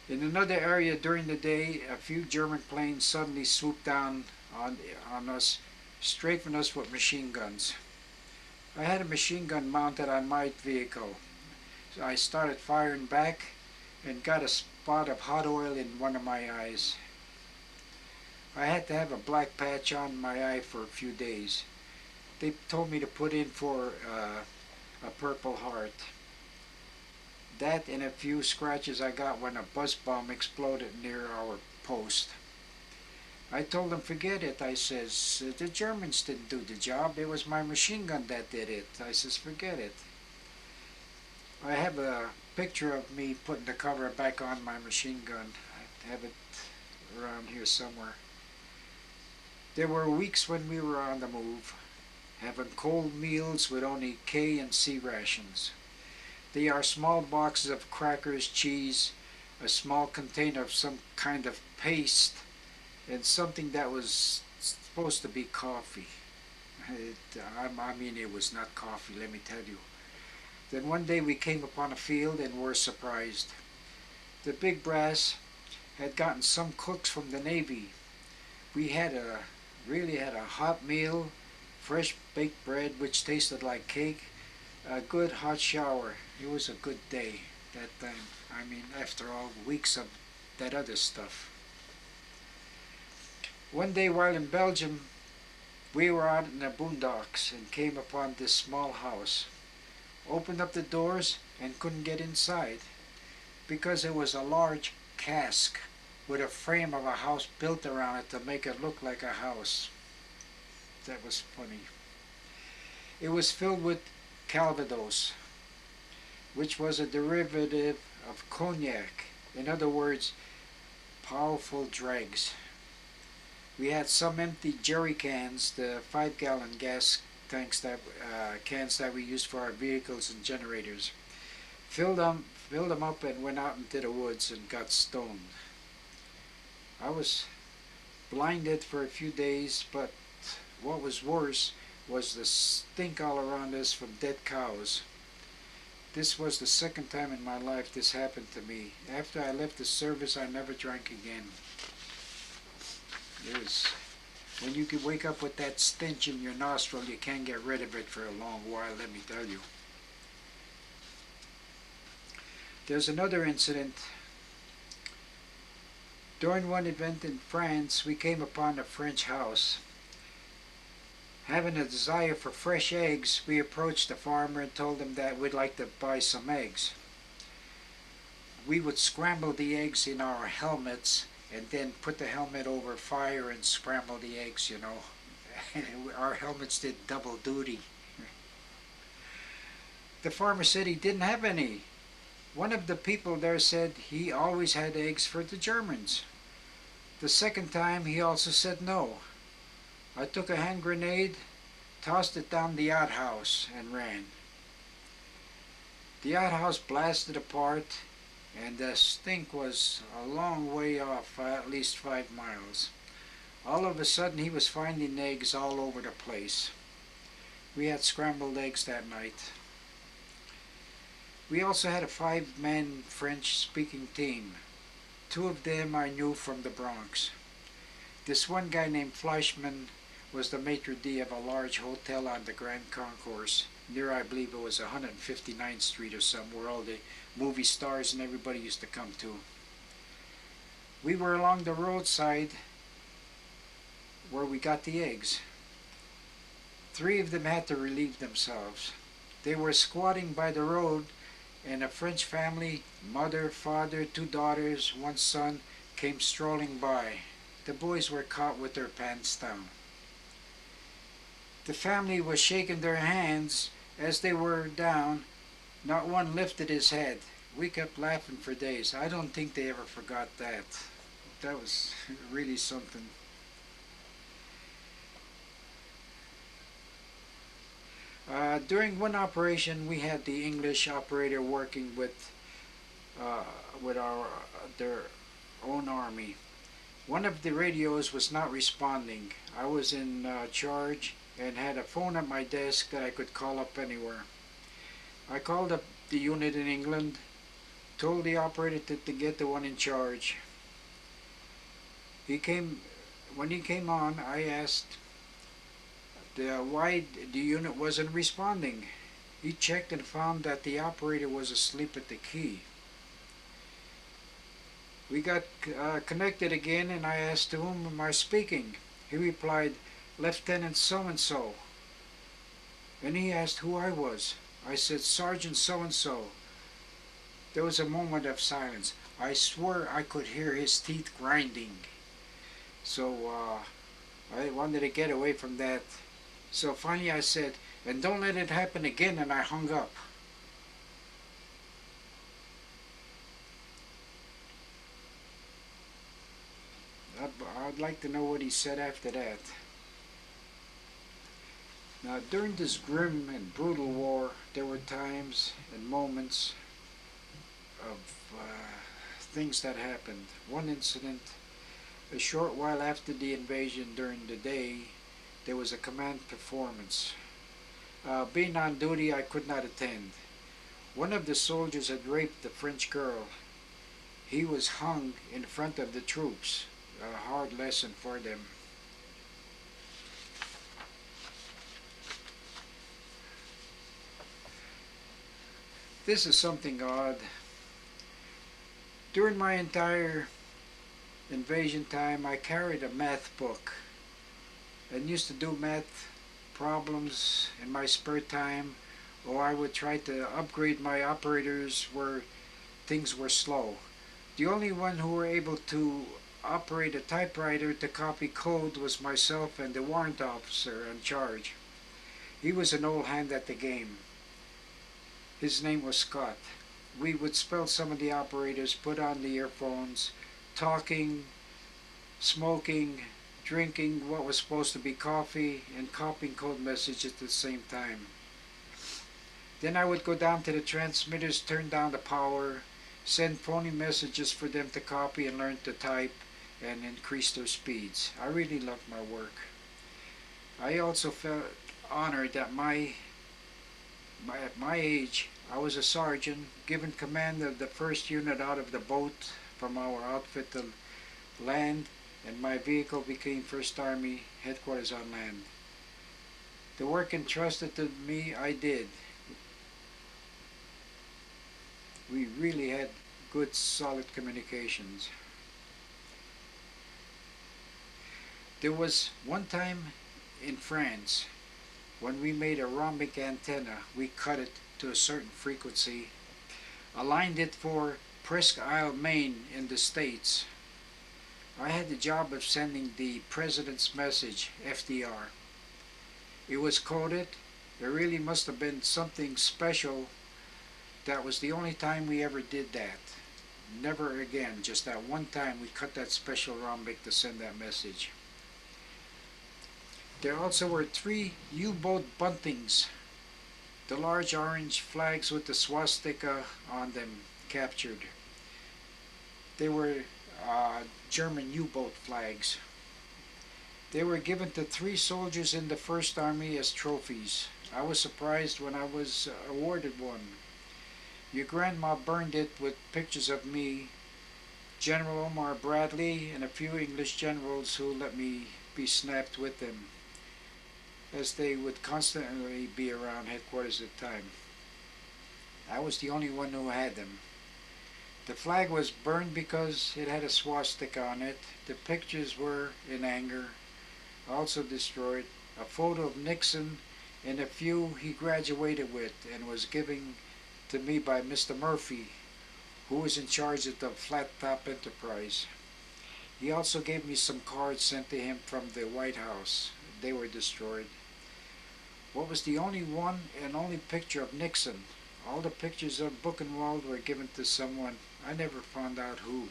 In another area during the day, a few German planes suddenly swooped down on us, strafing us with machine guns. I had a machine gun mounted on my vehicle. So I started firing back and got a spot of hot oil in one of my eyes. I had to have a black patch on my eye for a few days. They told me to put in for a Purple Heart. That and a few scratches I got when a bus bomb exploded near our post. I told them, forget it. I says, the Germans didn't do the job. It was my machine gun that did it. I says, forget it. I have a picture of me putting the cover back on my machine gun. I have it around here somewhere. There were weeks when we were on the move, having cold meals with only K and C rations. They are small boxes of crackers, cheese, a small container of some kind of paste, and something that was supposed to be coffee. I mean, it was not coffee, let me tell you. Then one day we came upon a field and were surprised. The big brass had gotten some cooks from the Navy. We really had a hot meal, fresh baked bread which tasted like cake, a good hot shower. It was a good day that time. I mean, after all weeks of that other stuff. One day while in Belgium, We were out in the boondocks and came upon this small house. Opened up the doors and couldn't get inside because it was a large cask with a frame of a house built around it to make it look like a house. That was funny. It was filled with Calvados, which was a derivative of cognac. In other words, powerful dregs. We had some empty jerry cans, the 5-gallon gas tanks cans that we used for our vehicles and generators. Filled them up and went out into the woods and got stoned. I was blinded for a few days, but what was worse was the stink all around us from dead cows. This was the second time in my life this happened to me. After I left the service, I never drank again. When you can wake up with that stench in your nostril, you can't get rid of it for a long while, let me tell you. There's another incident. During one event in France, we came upon a French house. Having a desire for fresh eggs, we approached the farmer and told him that we'd like to buy some eggs. We would scramble the eggs in our helmets and then put the helmet over fire and scramble the eggs, you know. Our helmets did double duty. The farmer said he didn't have any. One of the people there said he always had eggs for the Germans. The second time he also said no. I took a hand grenade, tossed it down the outhouse, and ran. The outhouse blasted apart, and the stink was a long way off, at least 5 miles. All of a sudden he was finding eggs all over the place. We had scrambled eggs that night. We also had a 5-man French-speaking team. 2 of them I knew from the Bronx. This one guy named Fleischman was the maitre d' of a large hotel on the Grand Concourse, near, I believe it was 159th Street or somewhere, where all the movie stars and everybody used to come to. We were along the roadside where we got the eggs. 3 of them had to relieve themselves. They were squatting by the road, and a French family, mother, father, 2 daughters, 1 son, came strolling by. The boys were caught with their pants down. The family was shaking their hands as they were down. Not one lifted his head. We kept laughing for days. I don't think they ever forgot that. That was really something. During one operation, we had the English operator working with their own army. One of the radios was not responding. I was in charge and had a phone at my desk that I could call up anywhere. I called up the unit in England, told the operator to get the one in charge. When he came on, I asked why the unit wasn't responding. He checked and found that the operator was asleep at the key. We got connected again, and I asked, to whom am I speaking? He replied, Lieutenant so-and-so. And he asked who I was. I said, Sergeant so-and-so. There was a moment of silence. I swear I could hear his teeth grinding. So I wanted to get away from that. So finally I said, and don't let it happen again, and I hung up. I'd like to know what he said after that. Now, during this grim and brutal war, there were times and moments of things that happened. One incident, a short while after the invasion during the day, there was a command performance. Being on duty, I could not attend. One of the soldiers had raped a French girl. He was hung in front of the troops. A hard lesson for them. This is something odd. During my entire invasion time, I carried a math book. and used to do math problems in my spare time, or I would try to upgrade my operators where things were slow. The only one who were able to operate a typewriter to copy code was myself and the warrant officer in charge. He was an old hand at the game. His name was Scott. We would spell some of the operators, put on the earphones, talking, smoking, drinking what was supposed to be coffee, and copying code messages at the same time. Then I would go down to the transmitters, turn down the power, send phony messages for them to copy and learn to type and increase their speeds. I really loved my work. I also felt honored that at my age, I was a sergeant, given command of the first unit out of the boat from our outfit to land, and my vehicle became 1st Army Headquarters on land. The work entrusted to me, I did. We really had good, solid communications. There was one time in France when we made a rhombic antenna. We cut it to a certain frequency, aligned it for Presque Isle, Maine in the States. I had the job of sending the President's message, FDR. It was coded. There really must have been something special. That was the only time we ever did that. Never again, just that one time we cut that special rhombic to send that message. There also were 3 U-boat buntings, the large orange flags with the swastika on them, captured. They were German U-boat flags. They were given to 3 soldiers in the 1st Army as trophies. I was surprised when I was awarded one. Your grandma burned it with pictures of me, General Omar Bradley, and a few English generals who let me be snapped with them, as they would constantly be around headquarters at the time. I was the only one who had them. The flag was burned because it had a swastika on it. The pictures were, in anger, also destroyed. A photo of Nixon and a few he graduated with and was given to me by Mr. Murphy, who was in charge of the Flat Top Enterprise. He also gave me some cards sent to him from the White House. They were destroyed. What was the only one and only picture of Nixon? All the pictures of Buchenwald were given to someone. I never found out who.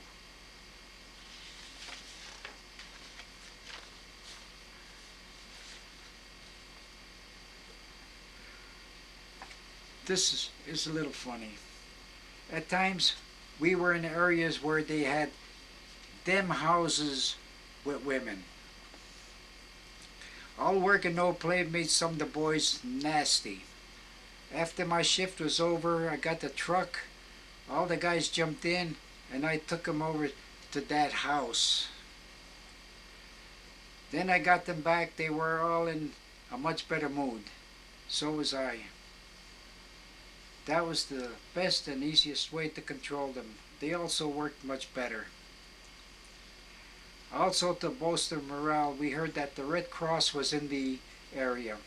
This is a little funny. At times, we were in areas where they had them houses with women. All work and no play made some of the boys nasty. After my shift was over, I got the truck. All the guys jumped in, and I took them over to that house. Then I got them back. They were all in a much better mood. So was I. That was the best and easiest way to control them. They also worked much better. Also, to bolster morale, we heard that the Red Cross was in the area.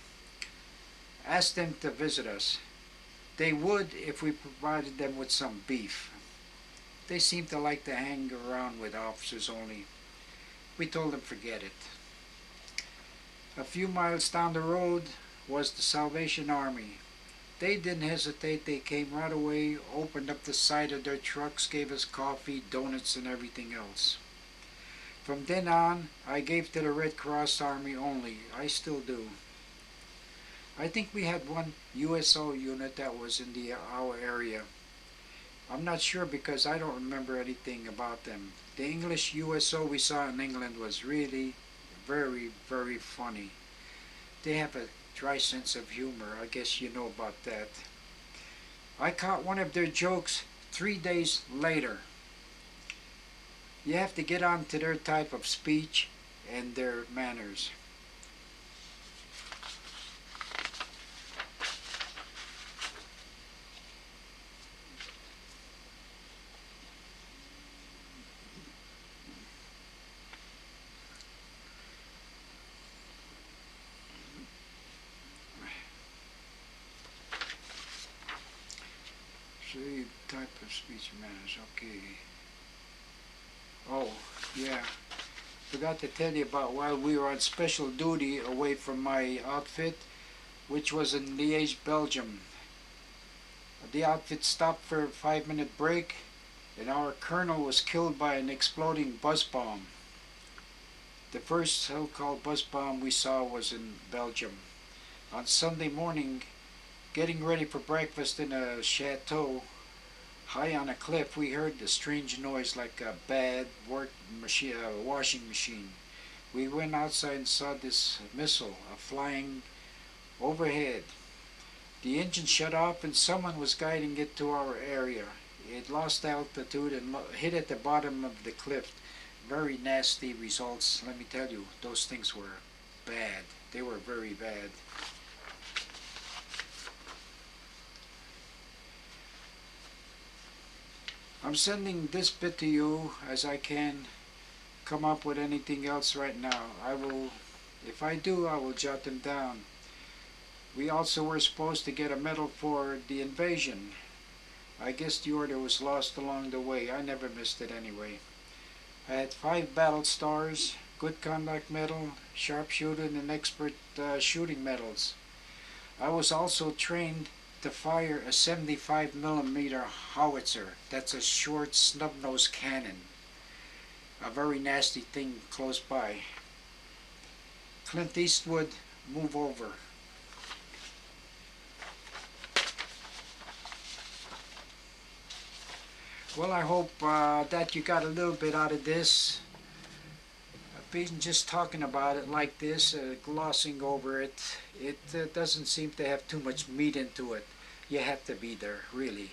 Asked them to visit us. They would if we provided them with some beef. They seemed to like to hang around with officers only. We told them forget it. A few miles down the road was the Salvation Army. They didn't hesitate. They came right away, opened up the side of their trucks, gave us coffee, donuts, and everything else. From then on, I gave to the Red Cross Army only. I still do. I think we had one USO unit that was in our area. I'm not sure because I don't remember anything about them. The English USO we saw in England was really very, very funny. They have a dry sense of humor. I guess you know about that. I caught one of their jokes 3 days later. You have to get on to their type of speech and their manners. See, type of speech manners, okay. Oh, yeah. Forgot to tell you about while we were on special duty away from my outfit, which was in Liège, Belgium. The outfit stopped for a 5-minute break, and our colonel was killed by an exploding buzz bomb. The first so-called buzz bomb we saw was in Belgium. On Sunday morning, getting ready for breakfast in a chateau high on a cliff, we heard a strange noise like a bad washing machine. We went outside and saw this missile flying overhead. The engine shut off and someone was guiding it to our area. It lost altitude and hit at the bottom of the cliff. Very nasty results, let me tell you. Those things were bad. They were very bad. I'm sending this bit to you as I can come up with anything else right now. If I do, I will jot them down. We also were supposed to get a medal for the invasion. I guess the order was lost along the way. I never missed it anyway. I had 5 battle stars, good conduct medal, sharpshooter, and expert shooting medals. I was also trained to fire a 75mm howitzer. That's a short snub-nosed cannon. A very nasty thing close by. Clint Eastwood, move over. Well, I hope that you got a little bit out of this. Being just talking about it like this, glossing over it, it doesn't seem to have too much meat into it. You have to be there, really.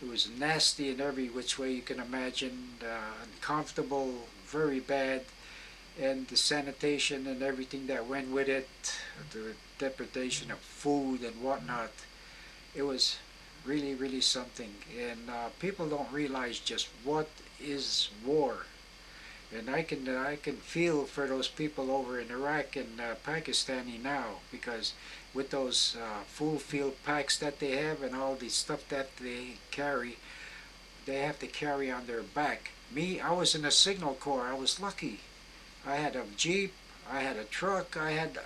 It was nasty in every which way you can imagine, uncomfortable, very bad, and the sanitation and everything that went with it, the depredation of food and whatnot. It was really, really something, and people don't realize just what is war. And I can feel for those people over in Iraq and Pakistani now, because with those full field packs that they have and all the stuff that they carry, they have to carry on their back. Me, I was in a signal corps. I was lucky. I had a Jeep, I had a truck, I had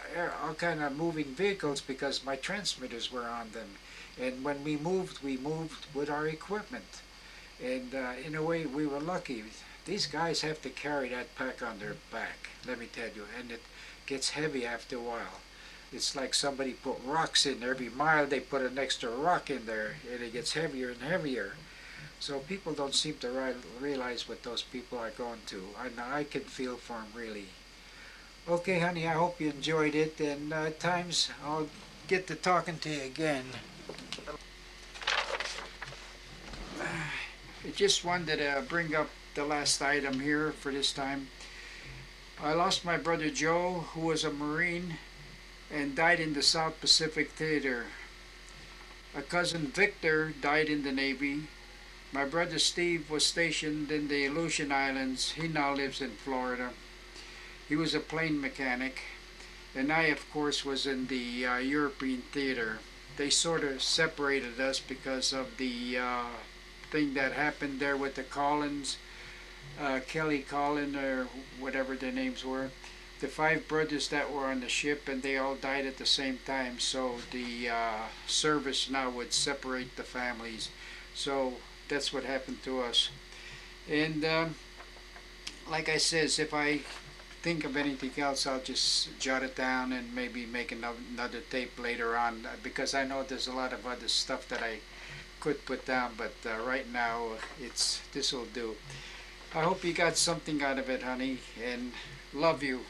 all kind of moving vehicles because my transmitters were on them. And when we moved with our equipment. And in a way, we were lucky. These guys have to carry that pack on their back, let me tell you, and it gets heavy after a while. It's like somebody put rocks in. Every mile they put an extra rock in there, and it gets heavier and heavier. So people don't seem to realize what those people are going to. I can feel for them, really. Okay, honey, I hope you enjoyed it, and at times I'll get to talking to you again. I just wanted to bring up the last item here for this time. I lost my brother Joe, who was a Marine and died in the South Pacific Theater. A cousin Victor died in the Navy. My brother Steve was stationed in the Aleutian Islands. He now lives in Florida. He was a plane mechanic. And I, of course, was in the European theater. They sort of separated us because of the thing that happened there with the Collins, Kelly Collin, or whatever their names were. The 5 brothers that were on the ship, and they all died at the same time. So the service now would separate the families. So that's what happened to us. And like I says, if I think of anything else, I'll just jot it down and maybe make another tape later on, because I know there's a lot of other stuff that I could put down, but right now this will do. I hope you got something out of it, honey, and love you.